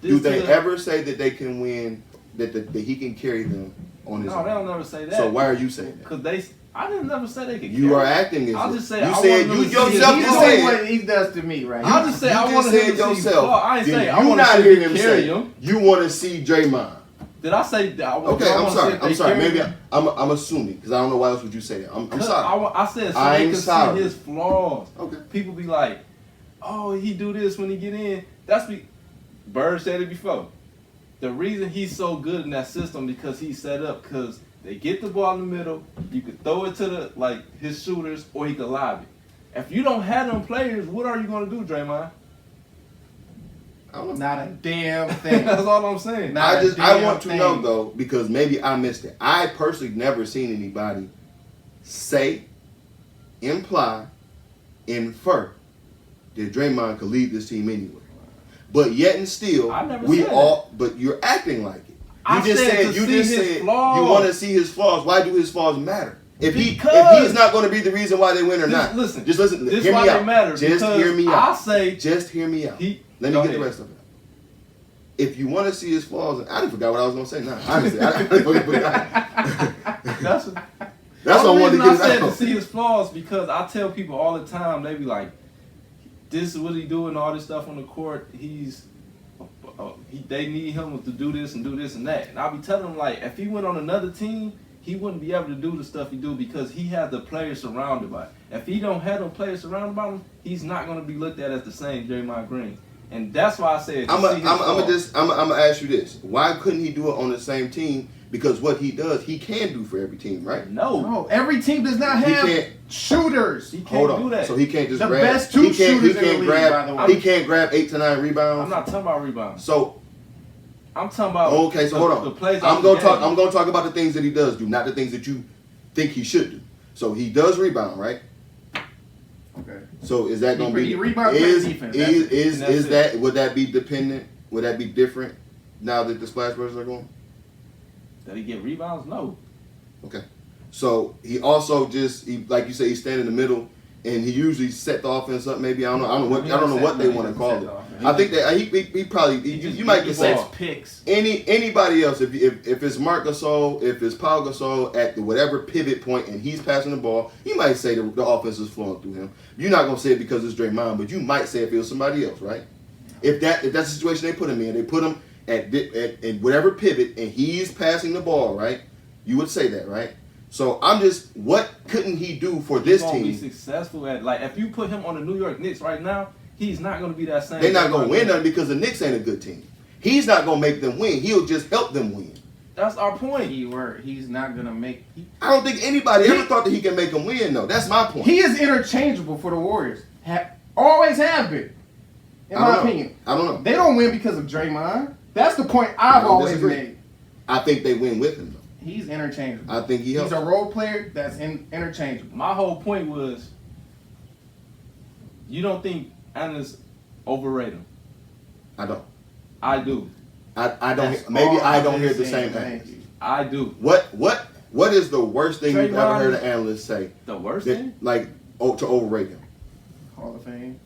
Do they ever say that they can win? That he can carry them on his own? No, they don't never say that. So why are you saying that? Because I didn't never say they could. You are acting as I'll if. just say You I said want you them to see yourself He's just doing said. what he does to me, right? I'll just say I want him to see yourself. ball. I ain't say I You want not to hearing him carry say him. you want to see Draymond. Did I say that? Okay, I'm sorry. Maybe I'm assuming because I don't know why else would you say that. I'm sorry. I said so I'm they could sorry. see his flaws. Okay. People be like, "Oh, he do this when he get in." Bird said it before. the reason he's so good in that system because he's set up because they get the ball in the middle, you can throw it to his shooters, or he can lob it. If you don't have them players, what are you gonna do, Draymond? Not a damn thing. That's all I'm saying. I want to know though, because maybe I missed it. I personally never seen anybody say, imply, infer that Draymond could lead this team anywhere. But yet and still, but you're acting like it. You just said you want to see his flaws. Why do his flaws matter? If he's not going to be the reason why they win or not. Listen. Just listen. This hear why me they out. matter. Just hear me out. Just hear me out. Let me get the rest of it. If you want to see his flaws, I didn't forget what I was going to say. Nah, honestly, I didn't forget. That's what I wanted to get I said out. To see his flaws because I tell people all the time, they be like, this is what he doing, all this stuff on the court. They need him to do this and that. And I'll be telling them, like, if he went on another team, he wouldn't be able to do the stuff he do because he has the players surrounded by him. If he don't have them players surrounded by him, he's not going to be looked at as the same Draymond Green. And that's why I said I'm gonna ask you this. Why couldn't he do it on the same team? Because what he does, he can do for every team, right? No, every team does not have shooters. He can't do that. So he can't just the grab. best two shooters in the league, by the way. He can't grab 8 to 9 rebounds. I'm not talking about rebounds. So I'm talking about okay. So hold on. The plays I'm gonna talk about the things that he does do, not the things that you think he should do. So he does rebound, right? Okay. So is that going to be rebound defense? Would that be dependent? Would that be different now that the Splash Brothers are going? Did he get rebounds? No. Okay. So he also like you say, he stand in the middle, and he usually set the offense up. Maybe I don't know what they want to call it. I think that he probably you might just say picks. Anybody else if it's Marc Gasol, if it's Paul Gasol at the whatever pivot point and he's passing the ball, you might say the offense is flowing through him. You're not gonna say it because it's Draymond, but you might say if it was somebody else, right? If that's the situation they put him in, they put him at whatever pivot and he's passing the ball, right? You would say that, right? So what couldn't he do for this team? He's gonna be successful at, like, if you put him on the New York Knicks right now, he's not gonna be that same. They're not gonna win nothing because the Knicks ain't a good team. He's not gonna make them win. He'll just help them win. That's our point. He's not gonna make. I don't think anybody ever thought that he can make them win, though. That's my point. He is interchangeable for the Warriors. Always have been. In my opinion, I don't know. They don't win because of Draymond. That's the point I've always made. I think they win with him, though. He's interchangeable. I think he's a role player that's interchangeable. My whole point was, you don't think Anna's overrated him? I don't. I do. I don't. Maybe I don't hear the same thing. I do. What is the worst thing you've ever heard an analyst say? The worst thing? Like, to overrate him. Hall of Fame.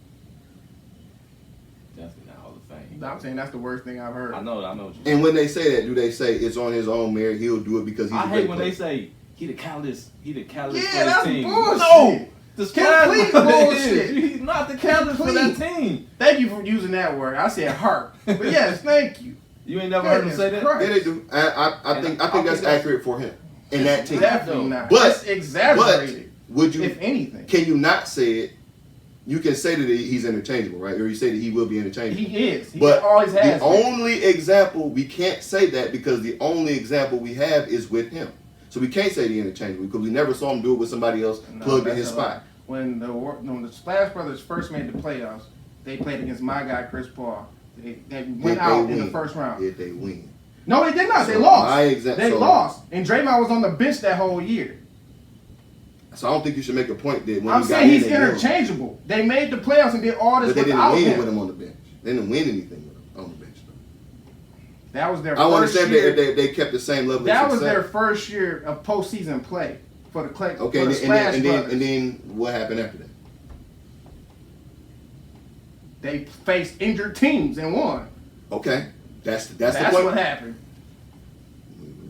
Definitely not Hall of Fame. No, I'm saying that's the worst thing I've heard. I know what you're saying. And when they say that, do they say it's on his own merit? He'll do it because he's a great player? I hate when they say he the catalyst. He the catalyst for that's his team. bullshit. No, the complete bullshit. He's not the catalyst for that team. Thank you for using that word. I said heart, but yes, thank you. You ain't never heard him say that? Yeah, they do. I think that's accurate for him in that team. Definitely not. But that's exaggerated. But would you, if anything, can you not say it? You can say that he's interchangeable, right? Or you say that he will be interchangeable. He is. He always has. The only example we can't say that because the only example we have is with him. So we can't say the interchangeable because we never saw him do it with somebody else plugged in his spot. When the Splash Brothers first made the playoffs, they played against my guy Chris Paul. They went out in the first round. Did they win? No, they did not. They lost. They lost. And Draymond was on the bench that whole year. So I don't think you should make a point that when I'm saying he's interchangeable. They made the playoffs and did all this without him. But they didn't win with him on the bench. They didn't win anything with him on the bench. That was their first year. I understand they kept the same level of success. That was their first year of postseason play for the Splash Brothers. And then what happened after that? They faced injured teams and won. Okay, that's the point. That's what happened.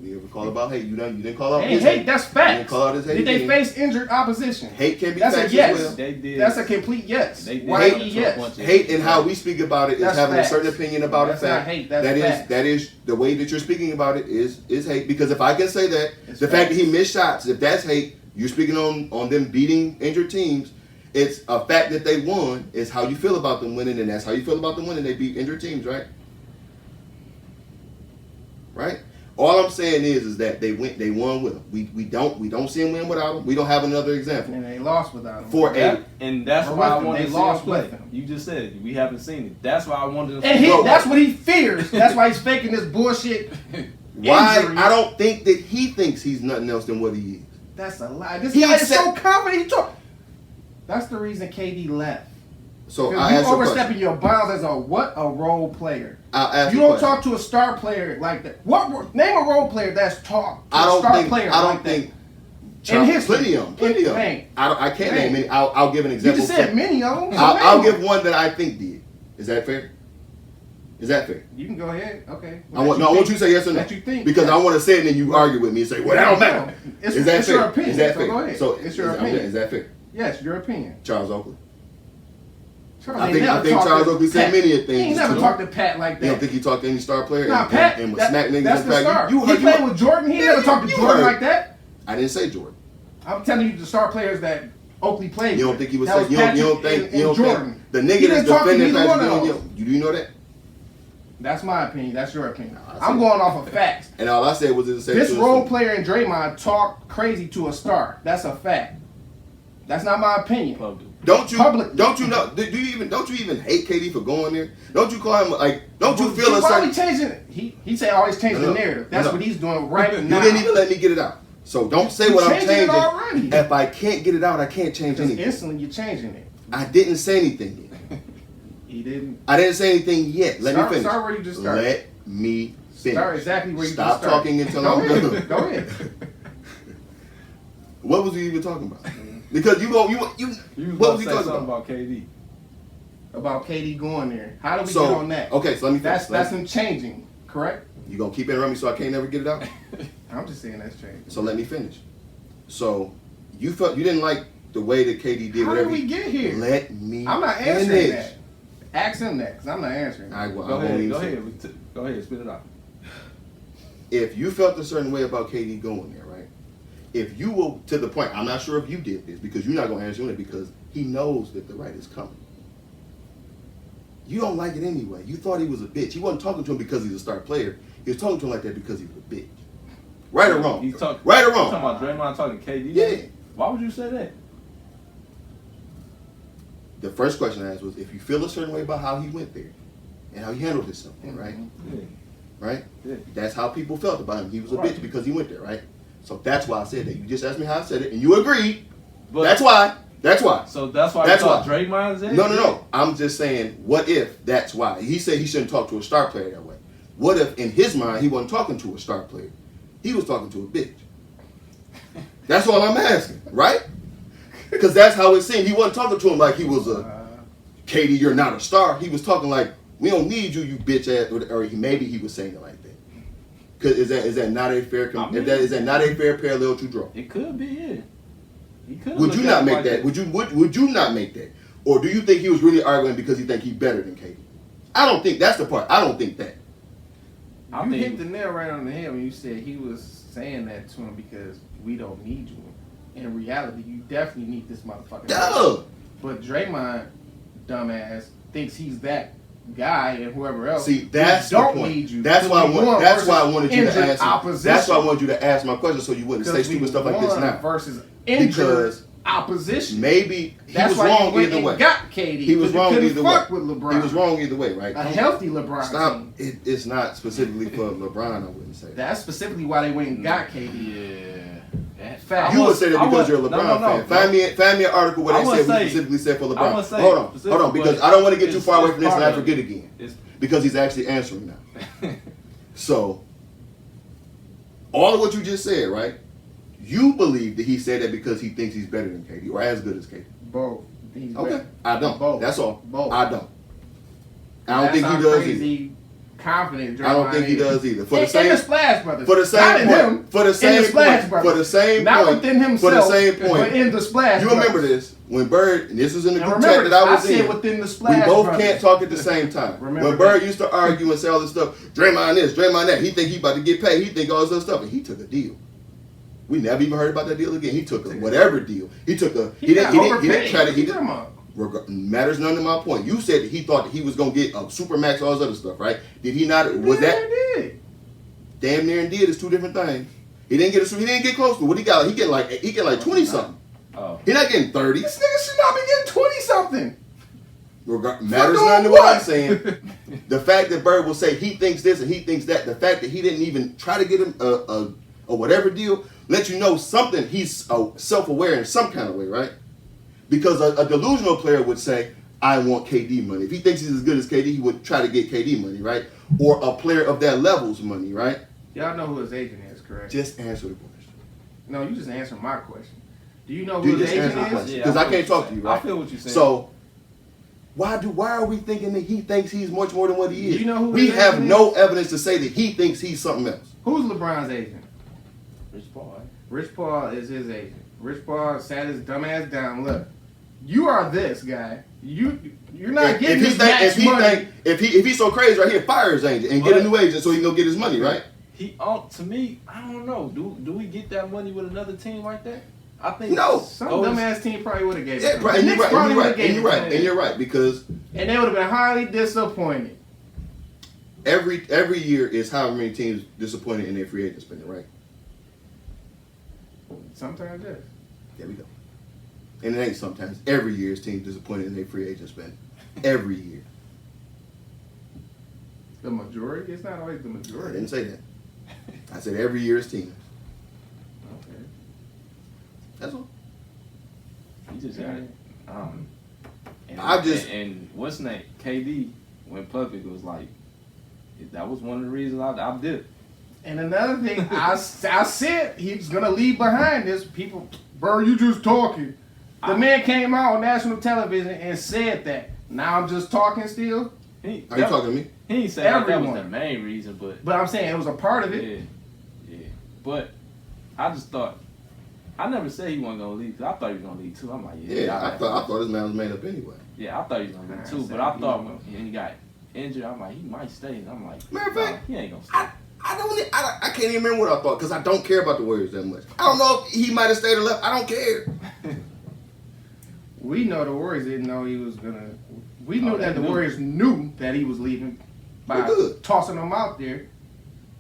You ever call about hate? You didn't call out his hate. That's facts. You didn't call out his hate. Did they face injured opposition? Hate can be that's facts a yes. as well. They did. That's a complete yes. They did. Yes. Hate and how we speak about it is that's having facts. a certain opinion about that's a fact. Not hate. That's that is the way that you're speaking about it is hate. Because if I can say that, it's the facts. fact that he missed shots, if that's hate, you're speaking on them beating injured teams. It's a fact that they won. Is how you feel about them winning, and that's how you feel about them winning. They beat injured teams, right? right? All I'm saying is that they won with him. We don't see him win without him. We don't have another example. And they lost without him. And that's Or why I with him. wanted They to see him lost play. with him. You just said it. We haven't seen it. That's why I wanted to. And that's what he fears. That's why he's faking this bullshit. Why? Injury. I don't think that he thinks he's nothing else than what he is. That's a lie. This He guy is said- so confident. He talk. That's the reason KD left. So Because I you ask you a question. overstepping your bounds as a role player. I'll ask You you a don't question. talk to a star player like that. Name a role player that's talk to I a don't star think. player I don't like think. that. Charles, In history. plenty of them. Plenty of them. Man. I can't Man. name any. I'll give an You example. just said many of them. So I'll name give them. one that I think did. Is that fair? Is that fair? You can go ahead. Okay. I want you to say yes or no. That you think. Because I want to say it and then you argue with me and say, well, that don't matter. It's, Is that it's fair? your opinion. Is that so fair? go ahead. So it's your opinion. Is that fair? Yes, your opinion. Charles Oakley. Charles I ain't think never Charles talked to Oakley said Pat. many of He ain't things. never too. talked to Pat like that. You don't think he talked to any star player Nah, and, Pat. and would smack niggas That's in the fact? star. You He heard played with Jordan. He never talked to you Jordan heard. like that. I didn't say Jordan. I'm telling you, the star players that Oakley played. You don't with. think he was That saying you don't think and Jordan. the He nigga didn't that's talk to defending neither one Patrick of Ewing, those. do you know that? That's my opinion. That's your opinion. Nah, I I'm said- going off of facts. And all I said was to say This to role player in Draymond talked crazy to a star. That's a fact. That's not my opinion. Public. Don't you Public. don't you know? Do you even hate KD for going there? Don't you call him like? Don't you feel a Why certain? we changing it? He said always change No, the narrative. That's no. what he's doing right You now. didn't even let me get it out. So don't say You what I'm changing it changing. already. If I can't get it out, I can't change Because anything. instantly you're changing it. I didn't say anything yet. He didn't. I didn't say anything yet. Let me finish. Start where you just started. Let me finish. Start exactly where you Stop just started. talking until Go I'm ahead. done. Go ahead. What was we even talking about? Because You what was was about he to say talking something about? about KD. About KD going there. How do we So get on that? okay, so let me finish. That's him changing, correct? You gonna keep interrupting me so I can't never get it out? I'm just saying that's changing. So let me finish. So you felt you didn't like the way that KD did How whatever. did we get here? Let me. I'm not answering finish. that. Ask him that, because I'm not answering that. I, well, Go I won't ahead. even Go say- ahead. Go ahead. Spit it out. If you felt a certain way about KD going there, right? If you will, to the point, I'm not sure if you did this because you're not gonna answer it because he knows that the right is coming. You don't like it anyway. You thought he was a bitch. He wasn't talking to him because he's a star player. He was talking to him like that because he was a bitch. Right or wrong? He's talking. Right or You talking wrong? about Draymond talking to KD? Yeah. Why would you say that? The first question I asked was if you feel a certain way about how he went there and how he handled himself, right? Yeah. Right? Yeah. That's how people felt about him. He was a Right. bitch because he went there, right? So that's why I said that. You just asked me how I said it, and you agreed. But That's why. That's why. So that's why That's you thought why. Draymond's in? No. I'm just saying, what if that's why? He said he shouldn't talk to a star player that way. What if, in his mind, he wasn't talking to a star player? He was talking to a bitch. That's all I'm asking, right? Because that's how it seemed. He wasn't talking to him like he was a, Katie, you're not a star. He was talking like, we don't need you, you bitch ass, or maybe he was saying it like that. Cause is that not a fair? Is that not a fair parallel to draw? It could be, yeah. He could. Would you not make that? Would you not make that? Or do you think he was really arguing because he think he's better than KD? I don't think that's the part. I don't think that. I You think- hit the nail right on the head when you said he was saying that to him because we don't need you. In reality, you definitely need this motherfucker. Duh. But Draymond, dumbass, thinks he's that guy and whoever else. See, that's who don't the point. need you. That's why I want. That's why I wanted you to injured ask. opposition. That's why I wanted you to ask my question so you wouldn't say Because stupid we stuff like this won now. versus injured Because opposition. maybe he That's was why wrong he went either and way. got KD. He was 'cause wrong couldn't either fuck way. with LeBron. He was wrong either way, right? A healthy LeBron Stop. team. It's not specifically for LeBron. I wouldn't say. That's specifically why they went and got KD. Yeah. Fact. You would say that because you're a LeBron fan. Find me an article where I they would said we say- specifically said for I LeBron. would say Hold on, specific, because but I don't want to get too it's- far away it's from this and I part of forget it. again. It's- Because he's actually answering now. So, all of what you just said, right? You believe that he said that because he thinks he's better than KD or as good as KD. Both. He's Okay, better. I don't. Both. That's all. Both. I don't. I don't That's think he how does either. crazy confident I don't Draymond think he is. does either. For In the same the Splash Brothers. For the Not same in point. him. For the In same the Splash point. Brothers. For the same Not point. within himself. For the same point. But in the Splash You Brothers. remember this when Bird, and this was in the And group chat remember, that I I was said in. within the We Splash both Brothers. can't talk at the same time. Remember When Bird that. used to argue and say all this stuff, Draymond this, Draymond that, he think he about to get paid, he think all this other stuff, and he took a deal. We never even heard about that deal again. He took a whatever deal. He took a. He didn't try to. He didn't. Matters none to my point. You said that he thought that he was gonna get a super max, all this other stuff, right? Did he not? Was that? He did. damn near and did is two different things. He didn't get close to what he got. He get like 20 something. Oh. He not getting 30. This nigga should not be getting 20 something. Matters none to what I'm saying. The fact that Bird will say he thinks this and he thinks that, the fact that he didn't even try to get him a whatever deal, let you know something. He's self-aware in some kind of way, right? Because a delusional player would say, I want KD money. If he thinks he's as good as KD, he would try to get KD money, right? Or a player of that level's money, right? Y'all know who his agent is, correct? Just answer the question. No, you just answered my question. Do you know Do who you his just answer the agent is? question? Yeah, Because I I can't feel talk to you, right? I feel what you're saying. So why are we thinking that he thinks he's much more than what he is? You know who we his have agent no evidence to say that he thinks he's something else. Who's LeBron's agent? Rich Paul. Rich Paul is his agent. Rich Paul sat his dumb ass down. Look, you are this guy. You're not getting this max money. If he's so crazy right here, fire his agent and get a new agent so he can go get his money, right? He to me, I don't know. Do we get that money with another team like that? I think No. Some dumbass team probably would have gave Yeah, it. right, and you're right, And you're right, because they would have been highly disappointed. every year is however many teams disappointed in their free agent spending, right? Sometimes, yes. There we go. And it ain't sometimes. Every year is teams disappointed in their free agent spending. Every year. The majority? It's not always the I majority. didn't say that. I said every year is teams. Okay. That's all. He just got it. And what's his name? KD went public. It was like that was one of the reasons I did it. And another thing, I said he's gonna leave behind this. People, bro, you just talking. The man came out on national television and said that. Now I'm just talking still. Are you talking to me? He ain't said that was Everyone. the main reason, but I'm saying it was a part of it. yeah. But I just thought I never said he wasn't gonna leave. 'Cause I thought he was gonna leave too. I'm like, I thought this man was made up anyway. Yeah, I thought he was gonna leave too. But I thought when he got injured, I'm like, he might stay. And I'm like, Matter of fact, he ain't gonna stay. I can't even remember what I thought because I don't care about the Warriors that much. I don't know if he might have stayed or left. I don't care. We know the Warriors didn't know he was gonna. We knew that the they knew. Warriors knew that he was leaving by Well, good. tossing him out there.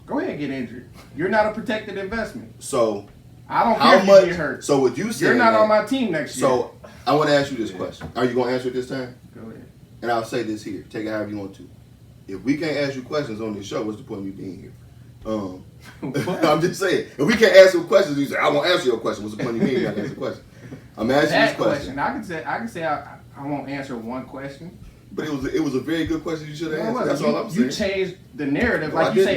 Go ahead and get injured. You're not a protected investment. So I don't care how if much? you get hurt. So would you say You're not that, on my team next year. So I want to ask you this question. Are you going to answer it this time? Go ahead. And I'll say this here. Take it however you want to. If we can't ask you questions on this show, what's the point of me being here? I'm just saying. If we can't answer questions, you say, I won't answer your question. What's the point of me being here? I can answer a question. I'm asking That this question. I can say I won't answer one question. But it was a very good question you should have No, it answered. That's wasn't. all I'm saying. You changed the narrative. No, Like I you say,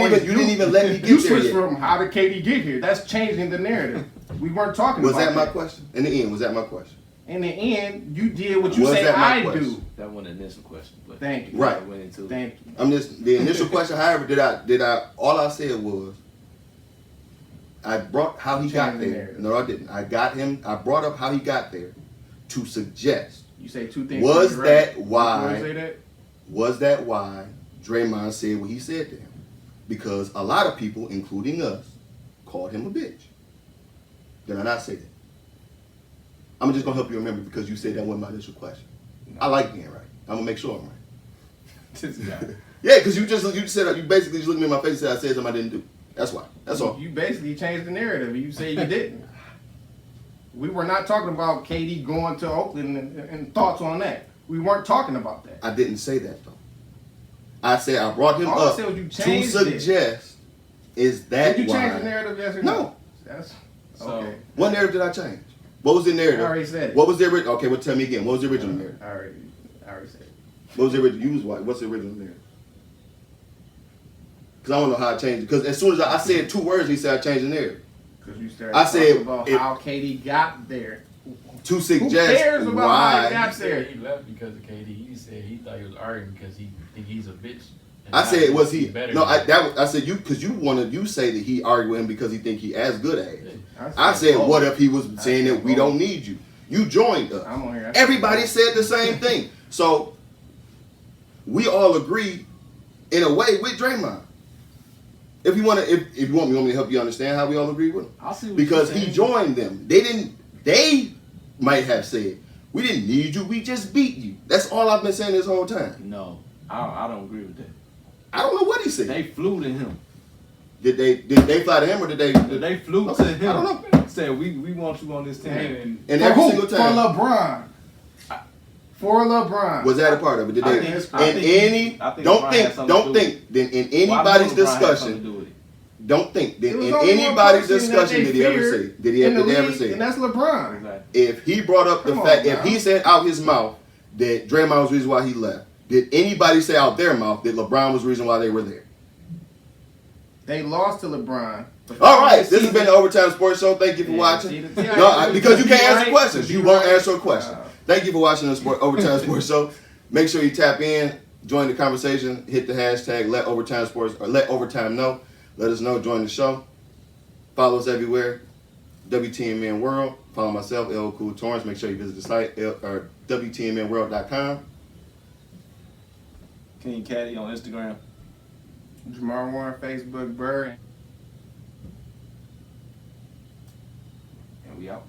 didn't. You didn't even let me get You there switched yet. from how did KD get here? That's changing the narrative. We weren't talking Was about that my question? In the end, was that my question? In the end, you did what you Was say that my I question? do. That wasn't the initial question, but Thank you. Right. I went into Thank you. I'm just the initial question. However, did I? All I said was, I brought how he got Change the there. narrative. No, I didn't. I got him. I brought up how he got there to suggest. You say two things. Was to me, right? that why? You say that? Was that why Draymond said what he said to him? Because a lot of people, including us, called him a bitch. Did I not say that? I'm just gonna help you remember because you said that wasn't my initial question. I like being right. I'm gonna make sure I'm right. This guy. Yeah, because you basically just looked me in my face and said I said something I didn't do. That's why. That's all. You basically changed the narrative. You say you didn't. We were not talking about KD going to Oakland and thoughts on that. We weren't talking about that. I didn't say that though. I said I brought him All I up said was you to changed suggest is that Did you why? change the narrative? Yes or No. That's So- okay. What narrative did I change? What was the narrative? I already said it. What was the original? Okay, well tell me again. What was the original narrative? I already said it. What was the original? You was white. What's the original narrative? Because I don't know how I changed it. Because as soon as I said two words, he said I changed the narrative. Because you started I said talking about if- how KD got there. To Who suggest cares about how he why. got He there? said he left because of KD. He said he thought he was arguing because he think he's a bitch. And I now said was he? he's better No, than him. I said you because you say that he argued with him because he think he as good as. Yeah. I said both. what if he was I saying said that we both. don't need you? You joined us. I'm on here. Everybody said the same thing. So we all agree in a way with Draymond. If you want me to help you understand how we all agree with him. I see what Because you're he saying. joined them. They might have said, we didn't need you, we just beat you. That's all I've been saying this whole time. No, I don't agree with that. I don't know what he said. They flew to him. Did they fly to him or did they? They flew Okay, to him. I don't know. Said we want you on this team. And And For every who? single For time. LeBron. For LeBron. Was that a part of it? Did I they? think- I in think- any? I think Don't LeBron think. had something Don't to do with think. Then in Well, I know anybody's LeBron had something to discussion. do with it. Don't think. Then There was in only one anybody's person that discussion they did he ever feared say? Did he in the ever league, say? and that's LeBron. Exactly. If he brought up the Come on, fact, if now. he said out his mouth that Draymond was the reason why he left, did anybody say out their mouth that LeBron was the reason why they were there? They lost to LeBron. All right, this has been the Overtime Sports Show. Thank you for watching. Because you can't answer questions. You won't answer a question. Thank you for watching the Overtime Sports Show. Make sure you tap in, join the conversation, hit the hashtag Let Overtime Sports or Let Overtime Know. Let us know, join the show. Follow us everywhere. WTMN World. Follow myself, L. Cool Torrance. Make sure you visit the site or WTMNworld.com. King Caddy on Instagram. Jamar Warren, Facebook, Bird. And we out.